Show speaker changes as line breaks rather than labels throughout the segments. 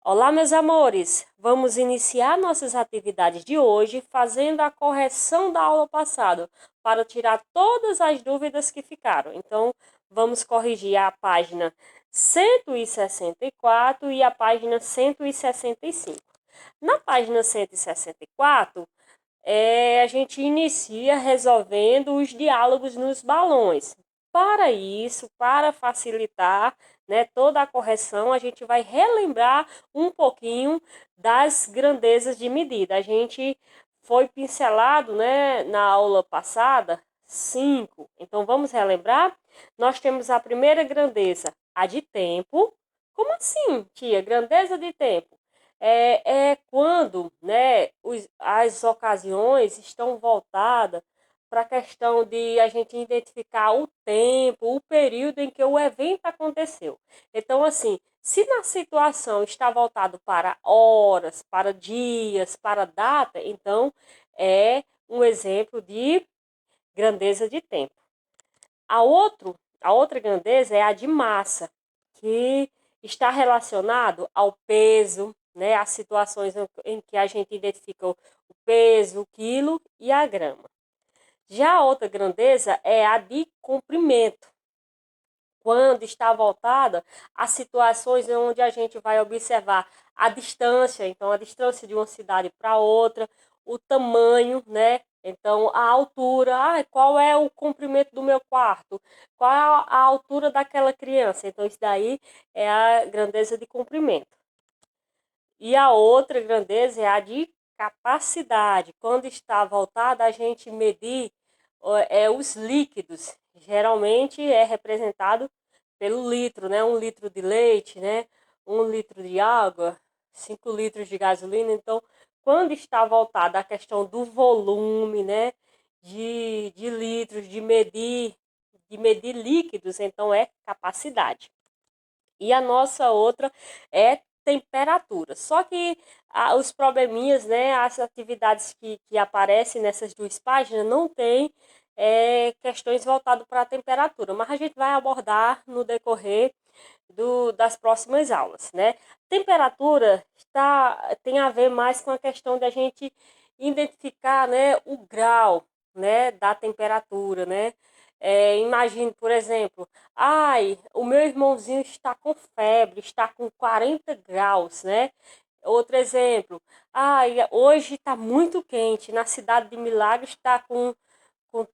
Olá, meus amores! Vamos iniciar nossas atividades de hoje fazendo a correção da aula passada para tirar todas as dúvidas que ficaram. Então, vamos corrigir a página 164 e a página 165. Na página 164, a gente inicia resolvendo os diálogos nos balões. Para isso, para facilitar, né, toda a correção, a gente vai relembrar um pouquinho das grandezas de medida. A gente foi pincelado, né, na aula passada, 5. Então, vamos relembrar? Nós temos a primeira grandeza, a de tempo. Como assim, tia? Grandeza de tempo? É quando, né, as ocasiões estão voltadas para a questão de a gente identificar o tempo, o período em que o evento aconteceu. Então, assim, se na situação está voltado para horas, para dias, para data, então é um exemplo de grandeza de tempo. A outra grandeza é a de massa, que está relacionado ao peso, né, as situações em que a gente identifica o peso, o quilo e a grama. Já a outra grandeza é a de comprimento, quando está voltada a situações onde a gente vai observar a distância, então a distância de uma cidade para outra, o tamanho, né? Então a altura, qual é o comprimento do meu quarto? Qual é a altura daquela criança? Então isso daí é a grandeza de comprimento. E a outra grandeza é a de capacidade, quando está voltada a gente medir os líquidos. Geralmente é representado pelo litro, né? 1 litro de leite, né? 1 litro de água, 5 litros de gasolina. Então, quando está voltada à questão do volume, né? De litros, de medir líquidos, então é capacidade. E a nossa outra é temperatura. Só que os probleminhas, né, as atividades que aparecem nessas duas páginas não tem questões voltadas para a temperatura, mas a gente vai abordar no decorrer das próximas aulas, né? Temperatura tem a ver mais com a questão de a gente identificar, né, o grau, né, da temperatura, né? Imagine, por exemplo, o meu irmãozinho está com febre, está com 40 graus, né? Outro exemplo, hoje está muito quente, na cidade de Milagres está com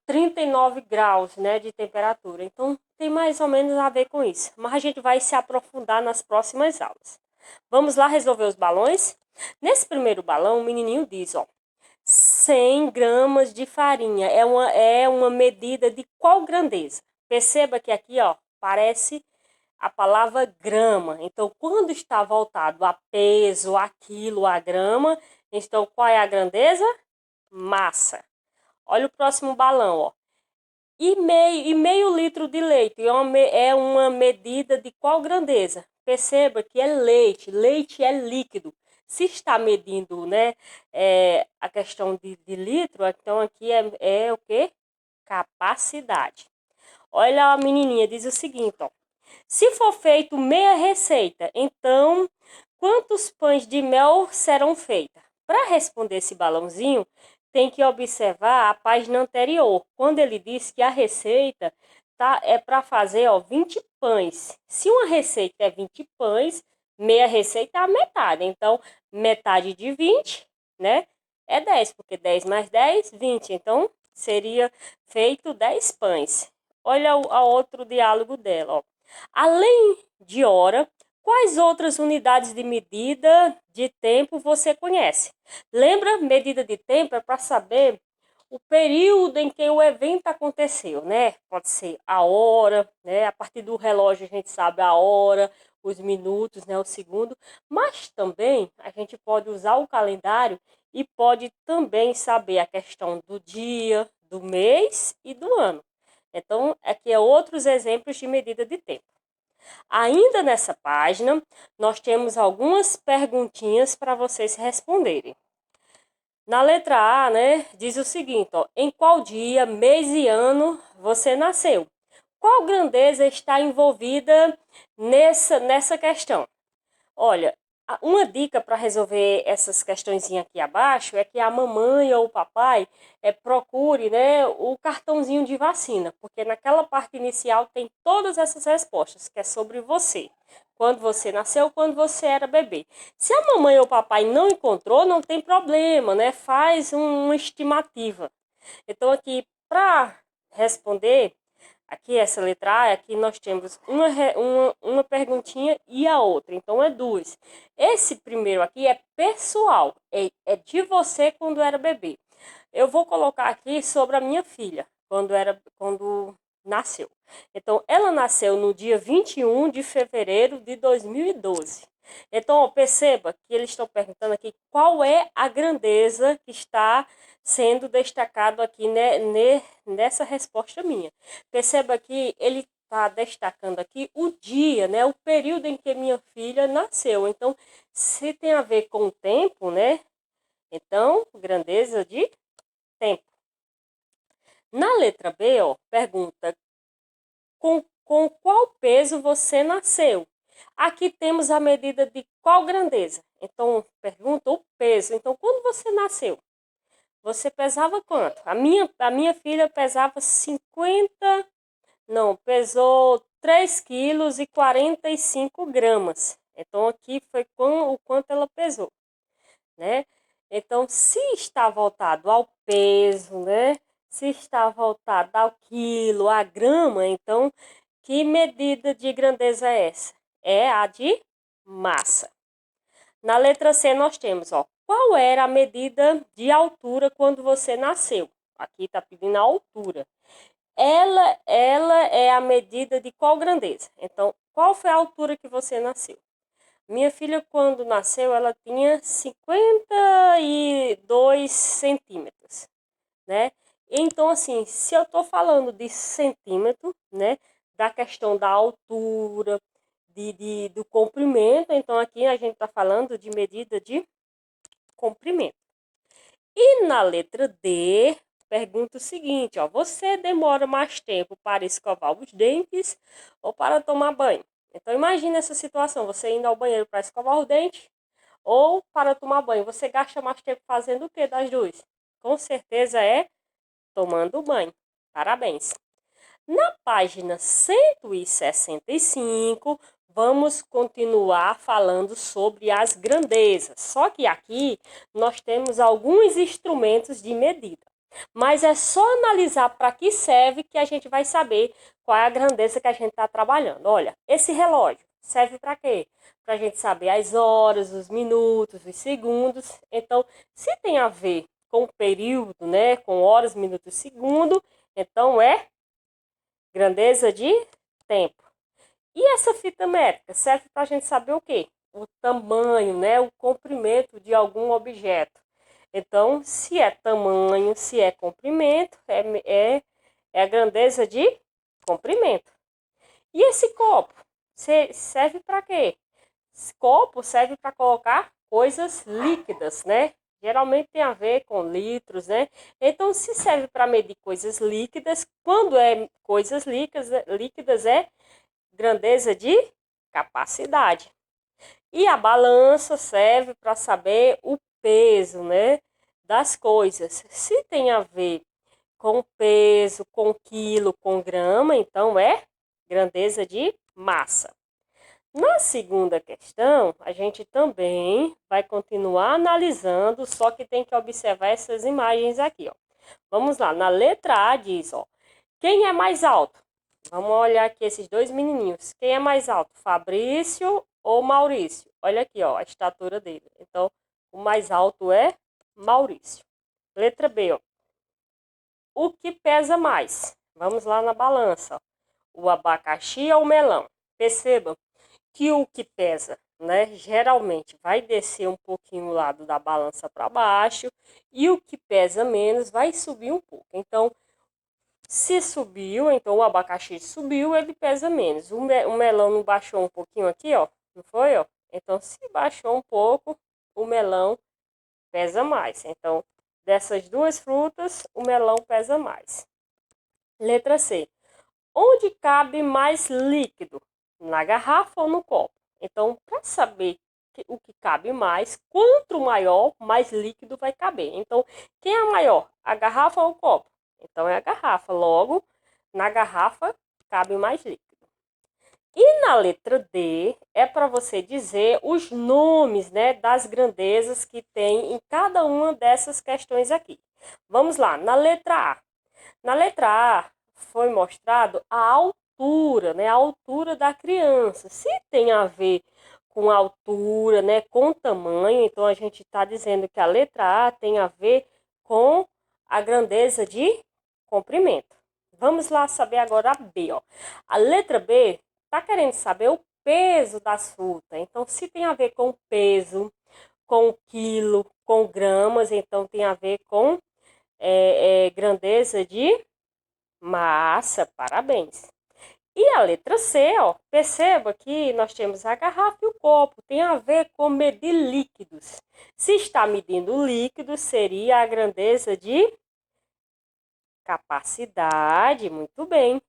39 graus, né, de temperatura. Então, tem mais ou menos a ver com isso. Mas a gente vai se aprofundar nas próximas aulas. Vamos lá resolver os balões? Nesse primeiro balão, o menininho diz, ó, 100 gramas de farinha. É uma medida de qual grandeza? Perceba que aqui, ó, parece a palavra grama. Então, quando está voltado a peso, a quilo, a grama, então qual é a grandeza? Massa. Olha o próximo balão, ó. E meio litro de leite é uma medida de qual grandeza? Perceba que é leite, leite é líquido. Se está medindo, né, a questão de litro, então aqui é o que? Capacidade. Olha a menininha, diz o seguinte, ó. Se for feito meia receita, então quantos pães de mel serão feitos? Para responder esse balãozinho, tem que observar a página anterior, quando ele diz que a receita é para fazer 20 pães. Se uma receita é 20 pães, meia receita é a metade. Então, metade de 20, né? É 10, porque 10 mais 10, 20. Então, seria feito 10 pães. Olha o outro diálogo dela, ó. Além de hora, quais outras unidades de medida de tempo você conhece? Lembra, medida de tempo é para saber o período em que o evento aconteceu, né? Pode ser a hora, né? A partir do relógio a gente sabe a hora, os minutos, né? O segundo. Mas também a gente pode usar o calendário e pode também saber a questão do dia, do mês e do ano. Então, aqui é outros exemplos de medida de tempo. Ainda nessa página, nós temos algumas perguntinhas para vocês responderem. Na letra A, né, diz o seguinte, ó, em qual dia, mês e ano você nasceu? Qual grandeza está envolvida nessa questão? Olha, Uma dica para resolver essas questõezinhas aqui abaixo é que a mamãe ou o papai procure, né, o cartãozinho de vacina, porque naquela parte inicial tem todas essas respostas, que é sobre você. Quando você nasceu, quando você era bebê. Se a mamãe ou o papai não encontrou, não tem problema, né? Faz uma estimativa. Então, aqui, para responder, aqui essa letra A, aqui nós temos uma perguntinha e a outra. Então, é duas. Esse primeiro aqui é pessoal, é de você quando era bebê. Eu vou colocar aqui sobre a minha filha, quando nasceu. Então, ela nasceu no dia 21 de fevereiro de 2012. Então, ó, perceba que eles estão perguntando aqui qual é a grandeza que está sendo destacado aqui nessa resposta minha. Perceba que ele está destacando aqui o dia, né, o período em que minha filha nasceu. Então, se tem a ver com o tempo, né? Então, grandeza de tempo. Na letra B, ó, pergunta com qual peso você nasceu? Aqui temos a medida de qual grandeza? Então, pergunta o peso. Então, quando você nasceu, você pesava quanto? A minha filha pesava 50, não, pesou 3,45 kg. Então, aqui foi o quanto ela pesou, né? Então, se está voltado ao peso, né? Se está voltado ao quilo, à grama, então, que medida de grandeza é essa? É a de massa. Na letra C nós temos, ó, qual era a medida de altura quando você nasceu? Aqui está pedindo a altura. Ela é a medida de qual grandeza? Então, qual foi a altura que você nasceu? Minha filha, quando nasceu, ela tinha 52 centímetros, né? Então, assim, se eu estou falando de centímetro, né? Da questão da altura, do comprimento, então aqui a gente está falando de medida de comprimento. E na letra D, pergunta o seguinte, ó, você demora mais tempo para escovar os dentes ou para tomar banho? Então, imagine essa situação, você indo ao banheiro para escovar os dentes ou para tomar banho. Você gasta mais tempo fazendo o que das duas? Com certeza é tomando banho. Parabéns! Na página 165, vamos continuar falando sobre as grandezas. Só que aqui nós temos alguns instrumentos de medida. Mas é só analisar para que serve que a gente vai saber qual é a grandeza que a gente está trabalhando. Olha, esse relógio serve para quê? Para a gente saber as horas, os minutos, os segundos. Então, se tem a ver com o período, né, com horas, minutos, segundo, então é grandeza de tempo. E essa fita métrica serve para a gente saber o quê? O tamanho, né? O comprimento de algum objeto. Então, se é tamanho, se é comprimento, é a grandeza de comprimento. E esse copo serve para quê? Esse copo serve para colocar coisas líquidas, né? Geralmente tem a ver com litros, né? Então, se serve para medir coisas líquidas, quando é coisas líquidas é grandeza de capacidade. E a balança serve para saber o peso, né, das coisas. Se tem a ver com peso, com quilo, com grama, então é grandeza de massa. Na segunda questão, a gente também vai continuar analisando, só que tem que observar essas imagens aqui, ó. Vamos lá, na letra A diz, ó, quem é mais alto? Vamos olhar aqui esses dois menininhos. Quem é mais alto, Fabrício ou Maurício? Olha aqui, ó, a estatura dele. Então, o mais alto é Maurício. Letra B, ó. O que pesa mais? Vamos lá na balança. O abacaxi ou o melão? Perceba que o que pesa, né, geralmente vai descer um pouquinho o lado da balança para baixo e o que pesa menos vai subir um pouco. Então, se subiu, então o abacaxi subiu, ele pesa menos. O melão não baixou um pouquinho aqui, ó, não foi, ó? Então, se baixou um pouco, o melão pesa mais. Então, dessas duas frutas, o melão pesa mais. Letra C. Onde cabe mais líquido? Na garrafa ou no copo? Então, para saber o que cabe mais. Quanto maior, mais líquido vai caber. Então, quem é maior? A garrafa ou o copo? Então, é a garrafa. Logo, na garrafa cabe mais líquido. E na letra D, é para você dizer os nomes, né, das grandezas que tem em cada uma dessas questões aqui. Vamos lá, na letra A. Na letra A foi mostrado a altura, né, a altura da criança. Se tem a ver com altura, né, com tamanho, então a gente está dizendo que a letra A tem a ver com a grandeza de comprimento. Vamos lá saber agora a B, ó. A letra B está querendo saber o peso das frutas. Então, se tem a ver com peso, com quilo, com gramas, então tem a ver com grandeza de massa. Parabéns. E a letra C, ó, perceba que nós temos a garrafa e o copo, tem a ver com medir líquidos. Se está medindo líquidos, seria a grandeza de capacidade. Muito bem.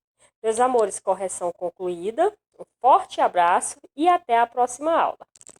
Meus amores, correção concluída. Um forte abraço e até a próxima aula.